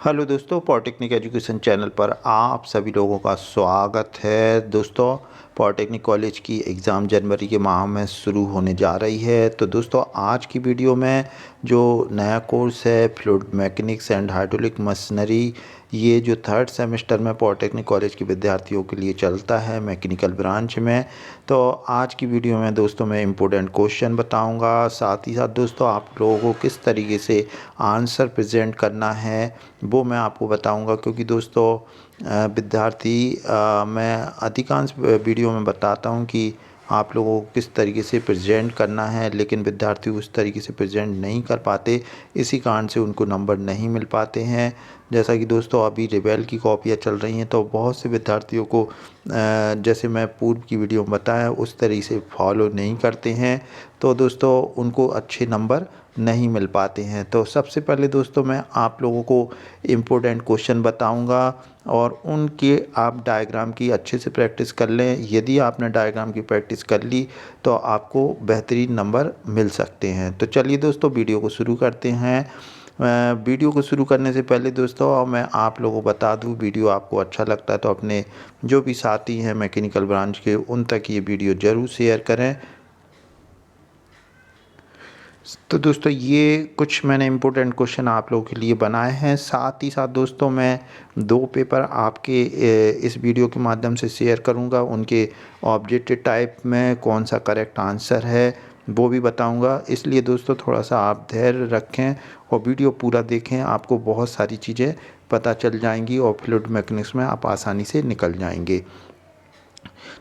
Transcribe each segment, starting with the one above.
Hello दोस्तों, polytechnic education channel पर आप सभी लोगों का स्वागत है। दोस्तों, पॉलिटेक्निक कॉलेज की एग्ज़ाम जनवरी के माह में शुरू होने जा रही है। तो दोस्तों, आज की वीडियो में जो नया कोर्स है fluid mechanics and hydraulic machinery, ये जो थर्ड सेमेस्टर में पॉलिटेक्निक कॉलेज के विद्यार्थियों के लिए चलता है मैकेनिकल ब्रांच में। तो आज की वीडियो में दोस्तों मैं इम्पोर्टेंट क्वेश्चन बताऊंगा, साथ ही साथ दोस्तों आप लोगों को किस तरीके से आंसर प्रेजेंट करना है वो मैं आपको बताऊंगा। क्योंकि दोस्तों विद्यार्थी मैं अधिकांश वीडियो में बताता हूं कि आप लोगों को किस तरीके से प्रेजेंट करना है, लेकिन विद्यार्थी उस तरीके से प्रेजेंट नहीं कर पाते, इसी कारण से उनको नंबर नहीं मिल पाते हैं। जैसा कि दोस्तों अभी रिवेल की कॉपियाँ चल रही हैं, तो बहुत से विद्यार्थियों को जैसे मैं पूर्व की वीडियो में बताया उस तरीके से फॉलो नहीं करते हैं, तो दोस्तों उनको अच्छे नंबर नहीं मिल पाते हैं। तो सबसे पहले दोस्तों मैं आप लोगों को इम्पोर्टेंट क्वेश्चन बताऊंगा और उनके आप डायग्राम की अच्छे से प्रैक्टिस कर लें। यदि आपने डायग्राम की प्रैक्टिस कर ली तो आपको बेहतरीन नंबर मिल सकते हैं। तो चलिए दोस्तों वीडियो को शुरू करते हैं। वीडियो को शुरू करने से पहले दोस्तों मैं आप लोगों को बता दूं, वीडियो आपको अच्छा लगता है तो अपने जो भी साथी हैं मैकेनिकल ब्रांच के उन तक ये वीडियो ज़रूर शेयर करें। तो दोस्तों ये कुछ मैंने इम्पोर्टेंट क्वेश्चन आप लोगों के लिए बनाए हैं। साथ ही साथ दोस्तों मैं 2 पेपर आपके इस वीडियो के माध्यम से शेयर करूंगा। उनके ऑब्जेक्टिव टाइप में कौन सा करेक्ट आंसर है वो भी बताऊंगा। इसलिए दोस्तों थोड़ा सा आप धैर्य रखें और वीडियो पूरा देखें, आपको बहुत सारी चीज़ें पता चल जाएंगी और फ्लूइड मैकेनिक्स में आप आसानी से निकल जाएंगे।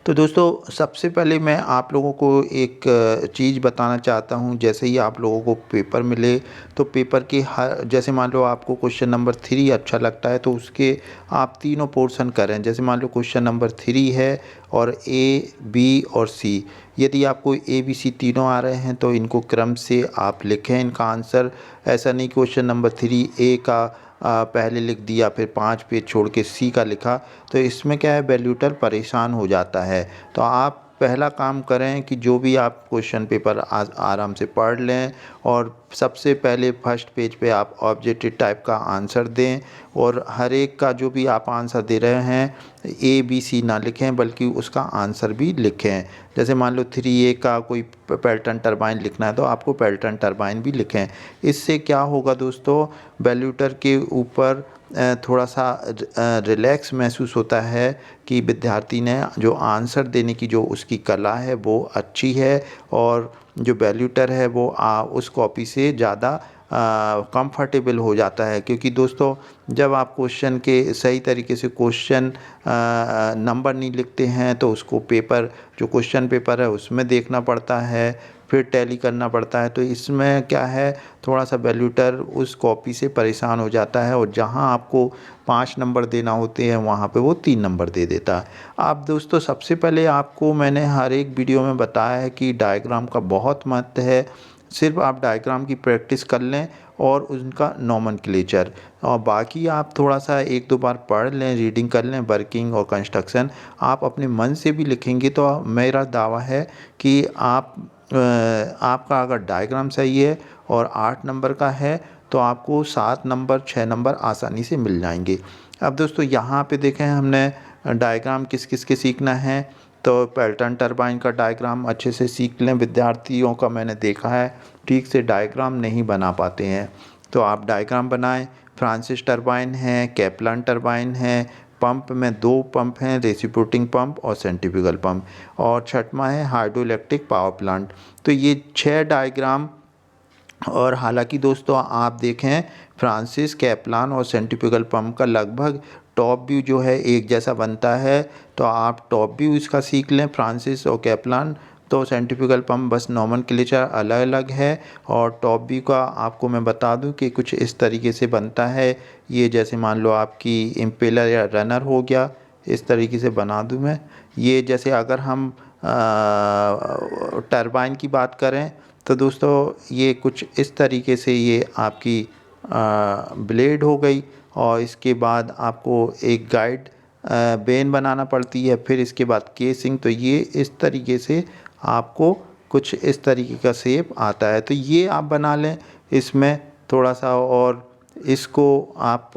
तो दोस्तों सबसे पहले मैं आप लोगों को एक चीज़ बताना चाहता हूं। जैसे ही आप लोगों को पेपर मिले तो पेपर के हर, जैसे मान लो आपको क्वेश्चन नंबर 3 अच्छा लगता है तो उसके आप तीनों पोर्शन करें। जैसे मान लो क्वेश्चन नंबर 3 है और ए, बी और सी, यदि आपको ए, बी, सी तीनों आ रहे हैं तो इनको क्रम से आप लिखें इनका आंसर। ऐसा नहीं क्वेश्चन नंबर 3 ए का पहले लिख दिया फिर 5 पेज छोड़ के सी का लिखा, तो इसमें क्या है वैल्यूटर परेशान हो जाता है। तो आप पहला काम करें कि जो भी आप क्वेश्चन पेपर आराम से पढ़ लें और सबसे पहले फर्स्ट पेज पे आप ऑब्जेक्टिव टाइप का आंसर दें और हर एक का जो भी आप आंसर दे रहे हैं ए, बी, सी ना लिखें बल्कि उसका आंसर भी लिखें। जैसे मान लो 3A का कोई पेल्टन टरबाइन लिखना है तो आपको पेल्टन टरबाइन भी लिखें। इससे क्या होगा दोस्तों, वैल्यूटर के ऊपर थोड़ा सा रिलैक्स महसूस होता है कि विद्यार्थी ने जो आंसर देने की जो उसकी कला है वो अच्छी है और जो वैल्यूटर है वो उस कॉपी से ज़्यादा कंफर्टेबल हो जाता है। क्योंकि दोस्तों जब आप क्वेश्चन के सही तरीके से क्वेश्चन नंबर नहीं लिखते हैं तो उसको पेपर, जो क्वेश्चन पेपर है उसमें देखना पड़ता है, फिर टैली करना पड़ता है। तो इसमें क्या है थोड़ा सा वैल्यूटर उस कॉपी से परेशान हो जाता है और जहां आपको 5 नंबर देना होते हैं वहां पे वो 3 नंबर दे देता है। आप दोस्तों सबसे पहले आपको मैंने हर एक वीडियो में बताया है कि डायग्राम का बहुत महत्व है। सिर्फ आप डायग्राम की प्रैक्टिस कर लें और उनका नोमेनक्लेचर, और बाकी आप थोड़ा सा 1-2 बार पढ़ लें, रीडिंग कर लें। वर्किंग और कंस्ट्रक्शन आप अपने मन से भी लिखेंगे तो मेरा दावा है कि आपका अगर डायग्राम सही है और 8 नंबर का है तो आपको 7 नंबर 6 नंबर आसानी से मिल जाएंगे। अब दोस्तों यहाँ पे देखें हमने डायग्राम किस किस के सीखना है, तो पेल्टन टरबाइन का डायग्राम अच्छे से सीख लें। विद्यार्थियों का मैंने देखा है ठीक से डायग्राम नहीं बना पाते हैं, तो आप डायग्राम बनाएं। फ्रांसिस टरबाइन है, कैप्लान टरबाइन है, पंप में 2 पंप हैं, रेसिप्रोकेटिंग पंप और सेंट्रीफ्यूगल पंप, और छठवां है हाइड्रोइलेक्ट्रिक पावर प्लांट। तो ये 6 डायग्राम, और हालांकि दोस्तों आप देखें फ्रांसिस, कैप्लान और सेंट्रीफ्यूगल पंप का लगभग टॉप व्यू जो है एक जैसा बनता है, तो आप टॉप व्यू इसका सीख लें फ्रांसिस और कैप्लान। तो सेंट्रीफ्यूगल पंप बस नोमेनक्लेचर अलग अलग है, और टॉप व्यू का आपको मैं बता दूं कि कुछ इस तरीके से बनता है। ये जैसे मान लो आपकी इम्पेलर या रनर हो गया, इस तरीके से बना दूं मैं। ये जैसे अगर हम टरबाइन की बात करें तो दोस्तों ये कुछ इस तरीके से ये आपकी ब्लेड हो गई, और इसके बाद आपको एक गाइड बेन बनाना पड़ती है, फिर इसके बाद केसिंग। तो ये इस तरीके से आपको कुछ इस तरीके का शेप आता है, तो ये आप बना लें। इसमें थोड़ा सा और इसको आप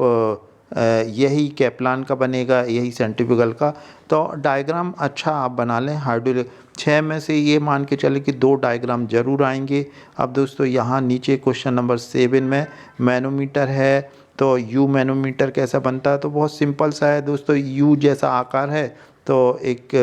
यही कैप्लान का बनेगा, यही सेंट्रीफ्यूगल का। तो डायग्राम अच्छा आप बना लें। हाइड्रोलिक 6 में से ये मान के चले कि 2 डायग्राम ज़रूर आएंगे। अब दोस्तों यहाँ नीचे क्वेश्चन नंबर 7 में मैनोमीटर है, तो यू मैनोमीटर कैसा बनता है? तो बहुत सिंपल सा है दोस्तों, यू जैसा आकार है तो एक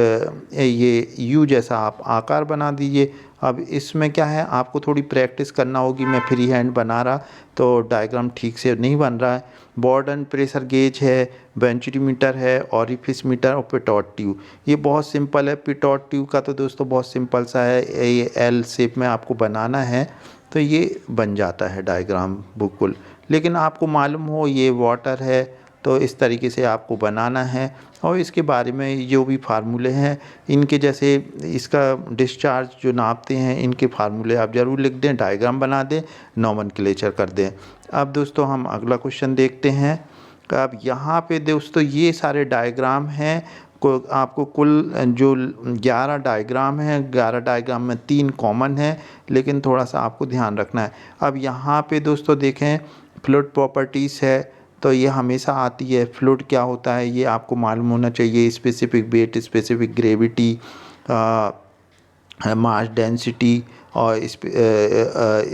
ये यू जैसा आप आकार बना दीजिए। अब इसमें क्या है, आपको थोड़ी प्रैक्टिस करना होगी। मैं फ्री हैंड बना रहा तो डायग्राम ठीक से नहीं बन रहा है। बॉर्डन प्रेशर गेज है, बेंचोमीटर है, ऑरिफिस मीटर और पिटॉट ट्यूब। ये बहुत सिंपल है। पिटॉट ट्यूब का तो दोस्तों बहुत सिंपल सा है, ये एल शेप में आपको बनाना है तो ये बन जाता है डायग्राम बिल्कुल। लेकिन आपको मालूम हो ये वाटर है तो इस तरीके से आपको बनाना है। और इसके बारे में जो भी फार्मूले हैं इनके, जैसे इसका डिस्चार्ज जो नापते हैं इनके फार्मूले आप ज़रूर लिख दें, डायग्राम बना दें, नोमेनक्लेचर कर दें। अब दोस्तों हम अगला क्वेश्चन देखते हैं। अब यहाँ पे दोस्तों ये सारे डायग्राम हैं, को आपको कुल जो 11 डायग्राम हैं, 11 डायग्राम में 3 कॉमन है, लेकिन थोड़ा सा आपको ध्यान रखना है। अब यहाँ पे दोस्तों देखें फ्लूइड प्रॉपर्टीज़ है, तो ये हमेशा आती है। फ्लूइड क्या होता है ये आपको मालूम होना चाहिए। Specific weight, specific gravity, mass density और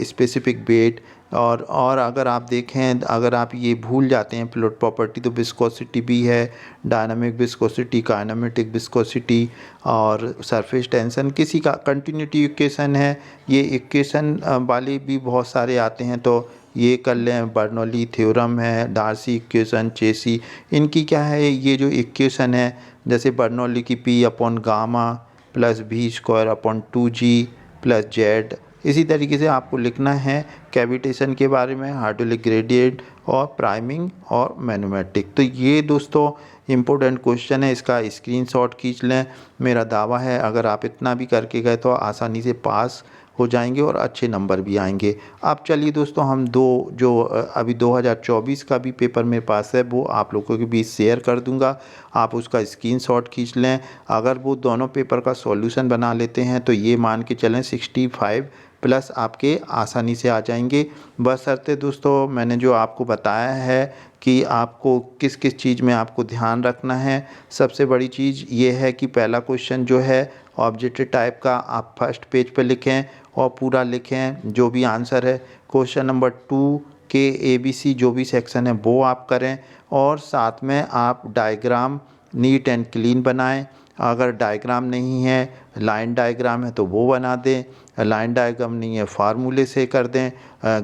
स्पेसिफिक वेट। और अगर आप देखें, अगर आप ये भूल जाते हैं फ्लूइड प्रॉपर्टी, तो विस्कोसिटी भी है, डायनामिक विस्कोसिटी, काइनेमेटिक विस्कोसिटी और सरफेस टेंशन। किसी का कंटिन्यूटी इक्वेशन है, ये इक्वेशन वाले भी बहुत सारे आते हैं तो ये कर लें। बर्नौली थ्योरम है, डार्सी इक्वेशन, चेसी, इनकी क्या है, ये जो इक्वेशन है जैसे बर्नौली की पी अपॉन गामा प्लस भी square upon 2g plus Z, इसी तरीके से आपको लिखना है। कैविटेशन के बारे में, हाइड्रोलिक ग्रेडियंट और प्राइमिंग और मैनोमेटिक। तो ये दोस्तों इम्पोर्टेंट क्वेश्चन है, इसका स्क्रीनशॉट खींच लें। मेरा दावा है अगर आप इतना भी करके गए तो आसानी से पास हो जाएंगे और अच्छे नंबर भी आएंगे। अब चलिए दोस्तों हम जो अभी 2024 का भी पेपर मेरे पास है वो आप लोगों के बीच शेयर कर दूंगा, आप उसका स्क्रीनशॉट खींच लें। अगर वो दोनों पेपर का सॉल्यूशन बना लेते हैं तो ये मान के चलें 65 प्लस आपके आसानी से आ जाएंगे। बशर्ते दोस्तों मैंने जो आपको बताया है कि आपको किस किस चीज़ में आपको ध्यान रखना है। सबसे बड़ी चीज़ ये है कि पहला क्वेश्चन जो है ऑब्जेक्टिव टाइप का आप फर्स्ट पेज पे लिखें और पूरा लिखें जो भी आंसर है। क्वेश्चन नंबर 2 के ABC जो भी सेक्शन है वो आप करें, और साथ में आप डायग्राम नीट एंड क्लीन बनाएं। अगर डायग्राम नहीं है, लाइन डायग्राम है तो वो बना दें, लाइन डायग्राम नहीं है फार्मूले से कर दें,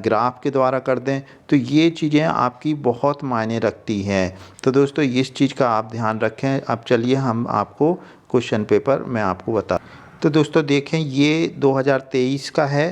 ग्राफ के द्वारा कर दें। तो ये चीज़ें आपकी बहुत मायने रखती हैं। तो दोस्तों इस चीज़ का आप ध्यान रखें। अब चलिए हम आपको क्वेश्चन पेपर मैं आपको बता। तो दोस्तों देखें ये 2023 का है।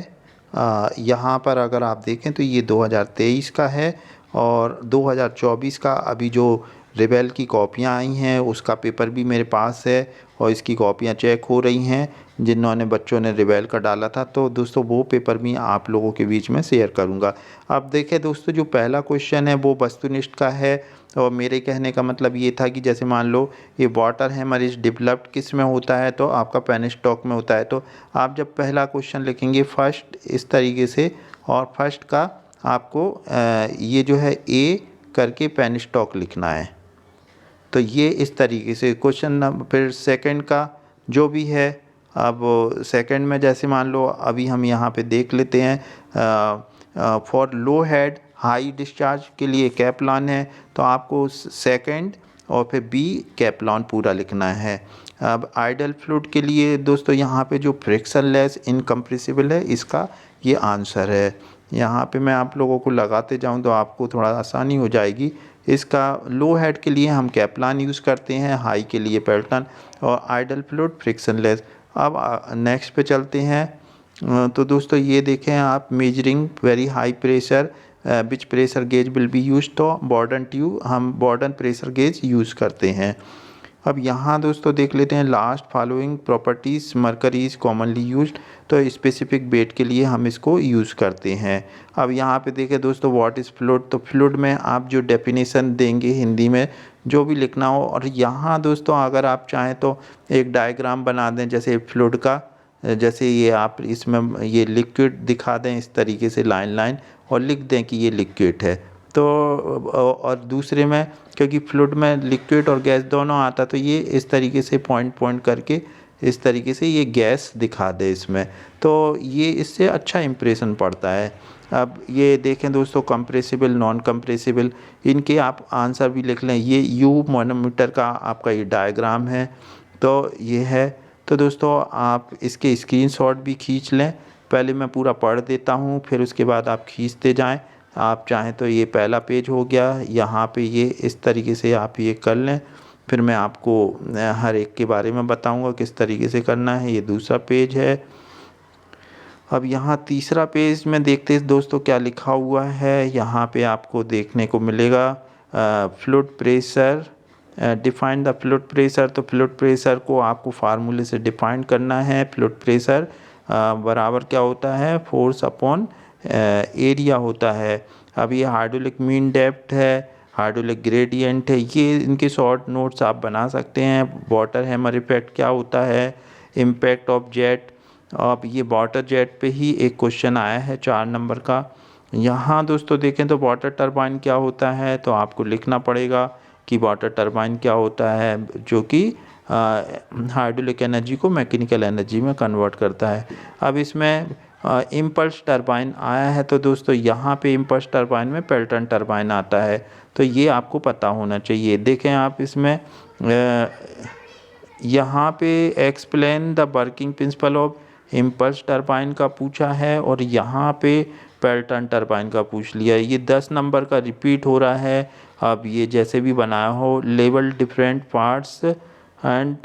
यहाँ पर अगर आप देखें तो ये 2023 का है, और 2024 का अभी जो रिवेल की कॉपियाँ आई हैं उसका पेपर भी मेरे पास है, और इसकी कॉपियाँ चेक हो रही हैं जिन्होंने बच्चों ने रिवेल का डाला था। तो दोस्तों वो पेपर भी आप लोगों के बीच में शेयर करूँगा। अब देखें दोस्तों जो पहला क्वेश्चन है वो वस्तुनिष्ठ का है, और मेरे कहने का मतलब ये था कि जैसे मान लो ये वाटर हैमरेज डेवलप्ड किस में होता है, तो आपका पेनिस्टॉक में होता है। तो आप जब पहला क्वेश्चन लिखेंगे फर्स्ट इस तरीके से, और फर्स्ट का आपको ये जो है ए करके पेनिस्टॉक लिखना है। तो ये इस तरीके से क्वेश्चन नंबर। फिर सेकंड का जो भी है, अब सेकंड में जैसे मान लो अभी हम यहाँ पे देख लेते हैं for low head high discharge के लिए कैप्लान है, तो आपको सेकंड और फिर बी कैप्लान पूरा लिखना है। अब आइडल फ्लूइड के लिए दोस्तों यहाँ पे जो फ्रिक्शनलेस इनकम्प्रेसिबल है इसका ये आंसर है। यहाँ पे मैं आप लोगों को लगाते जाऊँ तो आपको थोड़ा आसानी हो जाएगी। इसका लो हेड के लिए हम कैप्लान यूज़ करते हैं, हाई के लिए पेल्टन, और आइडल फ्लूइड फ्रिक्शनलेस। अब नेक्स्ट पे चलते हैं। तो दोस्तों ये देखें आप, measuring very high pressure which pressure gauge will be use, तो बॉर्डन ट्यूब हम बॉर्डन प्रेशर गेज यूज़ करते हैं। अब यहाँ दोस्तों देख लेते हैं last following properties mercury is commonly used, तो स्पेसिफिक वेट के लिए हम इसको यूज़ करते हैं। अब यहाँ पे देखें दोस्तों व्हाट इज़ फ्लूइड, तो फ्लूइड में आप जो डेफिनेशन देंगे हिंदी में जो भी लिखना हो। और यहाँ दोस्तों अगर आप चाहें तो एक डायग्राम बना दें जैसे फ्लूइड का, जैसे ये आप इसमें ये लिक्विड दिखा दें इस तरीके से लाइन लाइन, और लिख दें कि ये लिक्विड है। तो और दूसरे में क्योंकि फ्लूइड में लिक्विड और गैस दोनों आता, तो ये इस तरीके से पॉइंट पॉइंट करके इस तरीके से ये गैस दिखा दे इसमें, तो ये इससे अच्छा इम्प्रेशन पड़ता है। अब ये देखें दोस्तों, कंप्रेसिबल नॉन कंप्रेसिबल, इनके आप आंसर भी लिख लें। ये यू मैनोमीटर का आपका ये डायग्राम है, तो ये है। तो दोस्तों आप इसके स्क्रीनशॉट भी खींच लें। पहले मैं पूरा पढ़ देता हूँ, फिर उसके बाद आप खींचते जाएं। आप चाहें तो ये पहला पेज हो गया, यहाँ पे ये इस तरीके से आप ये कर लें। फिर मैं आपको हर एक के बारे में बताऊंगा किस तरीके से करना है। ये दूसरा पेज है। अब यहाँ तीसरा पेज में देखते हैं दोस्तों क्या लिखा हुआ है। यहाँ पे आपको देखने को मिलेगा fluid pressure, define the fluid pressure. तो फ्लूइड प्रेशर को आपको फार्मूले से डिफाइन करना है। फ्लूइड प्रेशर बराबर क्या होता है, फोर्स अपॉन एरिया होता है। अब ये हाइड्रोलिक मीन डेप्थ है, हाइड्रोलिक ग्रेडियंट है, ये इनके शॉर्ट नोट्स आप बना सकते हैं। वाटर हैमर इफेक्ट क्या होता है, इम्पैक्ट ऑफ जेट। अब ये वाटर जेट पे ही एक क्वेश्चन आया है 4 नंबर का। यहाँ दोस्तों देखें तो वाटर टरबाइन क्या होता है, तो आपको लिखना पड़ेगा कि वाटर टरबाइन क्या होता है, जो कि हाइड्रोलिक एनर्जी को मैकेनिकल एनर्जी में कन्वर्ट करता है। अब इसमें इम्पल्स टरबाइन आया है, तो दोस्तों यहाँ पे इम्पल्स टरबाइन में पेल्टन टरबाइन आता है, तो ये आपको पता होना चाहिए। देखें आप इसमें यहाँ पे explain the working principle of impulse turbine का पूछा है, और यहाँ पे पेल्टन टरबाइन का पूछ लिया है। ये 10 नंबर का रिपीट हो रहा है। अब ये जैसे भी बनाया हो, level different parts and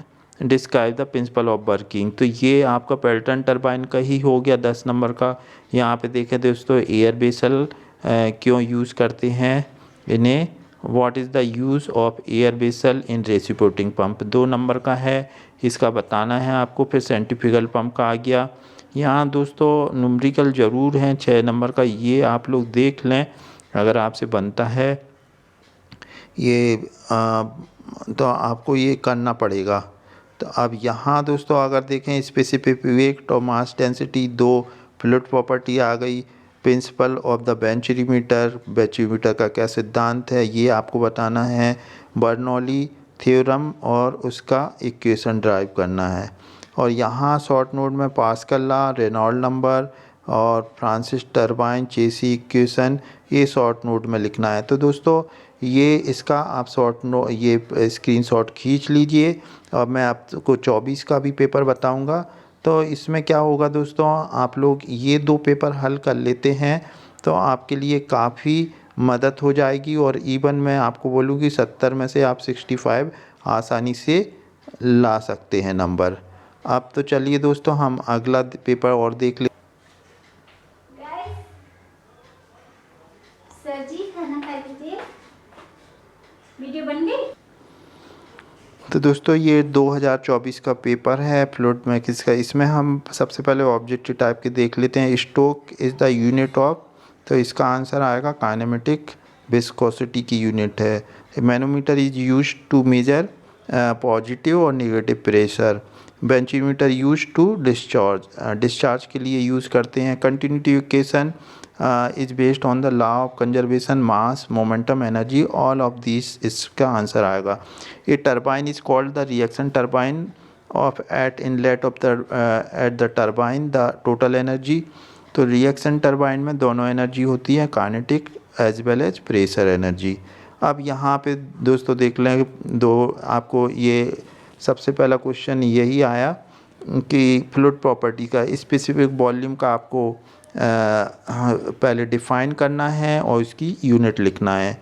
describe the principle of working, तो ये आपका पेल्टन टरबाइन का ही हो गया 10 नंबर का। यहाँ पे देखें दोस्तों, एयर वेसल क्यों यूज़ करते हैं इन्हें, what is the use of air vessel in reciprocating pump, 2 number का है, इसका बताना है आपको। फिर सेंट्रीफ्यूगल पंप का आ गया। यहाँ दोस्तों न्यूमेरिकल ज़रूर हैं 6 नंबर का, ये आप लोग देख लें अगर आपसे बनता है ये तो आपको ये करना पड़ेगा। तो अब यहाँ दोस्तों अगर देखें, स्पेसिफिक वेट और मास डेंसिटी 2 फ्लूइड प्रॉपर्टी आ गई। प्रिंसिपल ऑफ द बेंचरीमीटर, बेंचरीमीटर का क्या सिद्धांत है ये आपको बताना है। बर्नौली थ्योरम और उसका इक्वेशन ड्राइव करना है। और यहाँ शॉर्ट नोट में पास्कल लॉ, रेनॉल्ड नंबर और फ्रांसिस टरबाइन चेसी इक्वेशन, ये शॉर्ट नोट में लिखना है। तो दोस्तों ये इसका आप ये स्क्रीनशॉट खींच लीजिए। और मैं आपको 24 का भी पेपर बताऊंगा। तो इसमें क्या होगा दोस्तों, आप लोग ये 2 पेपर हल कर लेते हैं तो आपके लिए काफ़ी मदद हो जाएगी। और इवन मैं आपको बोलूँ 70 में से आप 65 आसानी से ला सकते हैं नंबर। अब तो चलिए दोस्तों हम अगला पेपर और देख ले। सर जी खाना खा लीजिए, वीडियो बन गई। तो दोस्तों ये 2024 का पेपर है फ्लूइड मैकेनिक्स का। इसमें हम सबसे पहले ऑब्जेक्टिव टाइप के देख लेते हैं। Stoke is the unit of, तो इसका आंसर आएगा काइनेमेटिक विस्कोसिटी की यूनिट है। Manometer is use to measure positive और negative pressure. Venturimeter use to discharge के लिए यूज़ करते हैं। Continuity equation is based on the law of conservation mass momentum energy, all of this इसका answer आएगा। A turbine is called the reaction turbine of at inlet of the at the turbine the total energy. तो reaction turbine में दोनों energy होती है, kinetic as well as pressure energy. अब यहाँ पे दोस्तों देख लें आपको ये सबसे पहला क्वेश्चन यही आया कि फ्लूइड प्रॉपर्टी का स्पेसिफिक वॉल्यूम का आपको पहले डिफ़ाइन करना है और इसकी यूनिट लिखना है।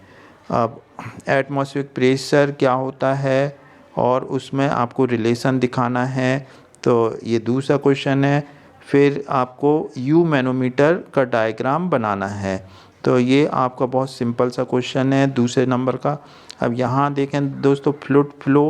अब एटमॉस्फेरिक प्रेशर क्या होता है और उसमें आपको रिलेशन दिखाना है, तो ये दूसरा क्वेश्चन है। फिर आपको यू मैनोमीटर का डायग्राम बनाना है, तो ये आपका बहुत सिंपल सा क्वेश्चन है दूसरे नंबर का। अब यहाँ देखें दोस्तों, fluid flow,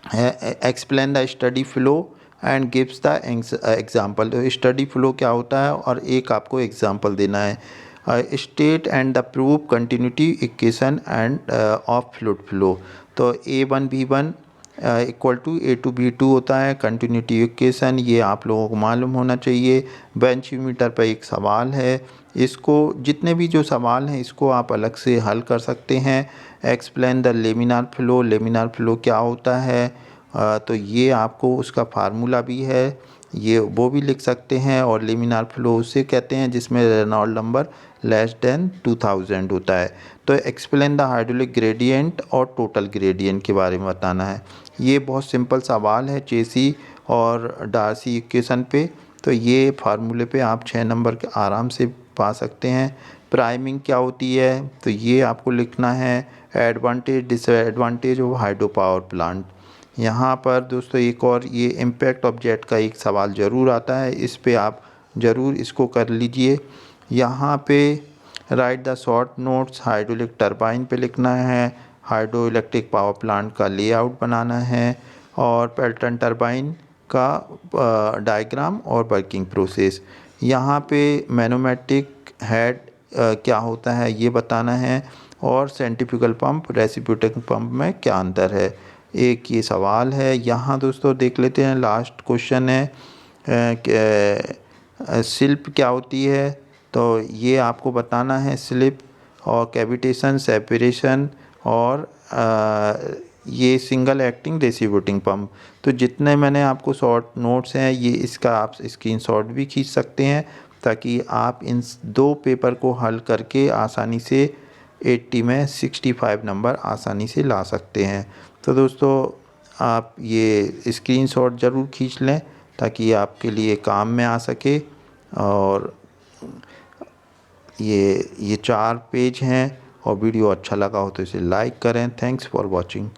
explain the steady flow and gives the example. तो स्टडी फ्लो क्या होता है और एक आपको एग्जाम्पल देना है। State and the prove continuity equation end of fluid flow. तो A1 B1 equal to A2B2 होता है। कंटिन्यूटी इक्वेशन ये आप लोगों को मालूम होना चाहिए। बेंचमीटर पर एक सवाल है, इसको जितने भी जो सवाल हैं इसको आप अलग से हल कर सकते हैं। Explain the laminar flow, laminar flow क्या होता है, तो ये आपको उसका फार्मूला भी है, ये वो भी लिख सकते हैं। और लेमिनार फ्लो उसे कहते हैं जिसमें रेनॉल्ड नंबर लेस देन 2000 होता है। तो एक्सप्लेन द हाइड्रोलिक ग्रेडियंट और टोटल ग्रेडियंट के बारे में बताना है। ये बहुत सिंपल सवाल है चेसी और डार्सी इक्वेशन पे, तो ये फार्मूले पे आप 6 नंबर के आराम से पा सकते हैं। प्राइमिंग क्या होती है, तो ये आपको लिखना है। Advantage disadvantage of hydro power plant. यहाँ पर दोस्तों एक और ये इम्पैक्ट ऑब्जेक्ट का एक सवाल ज़रूर आता है, इस पे आप ज़रूर इसको कर लीजिए। यहाँ पे right the short notes, hydraulic turbine पे लिखना है। हाइड्रो इलेक्ट्रिक पावर प्लांट का लेआउट बनाना है और पेल्टन टरबाइन का डायग्राम और वर्किंग प्रोसेस। यहाँ पे मैनोमेटिक हेड क्या होता है ये बताना है और सेंट्रीफ्यूगल पंप रेसिप्रोकेटिंग पंप में क्या अंतर है, एक ये सवाल है। यहाँ दोस्तों देख लेते हैं, लास्ट क्वेश्चन है स्लिप क्या होती है, तो ये आपको बताना है स्लिप और कैविटेशन सेपरेशन और ये सिंगल एक्टिंग रेसिप्रोकेटिंग पंप। तो जितने मैंने आपको शॉर्ट नोट्स हैं ये इसका आप स्क्रीनशॉट भी खींच सकते हैं ताकि आप इन 2 पेपर को हल करके आसानी से 80 में 65 नंबर आसानी से ला सकते हैं। तो दोस्तों आप ये स्क्रीनशॉट ज़रूर खींच लें ताकि आपके लिए काम में आ सके। और ये 4 पेज हैं और वीडियो अच्छा लगा हो तो इसे लाइक करें। Thanks for watching.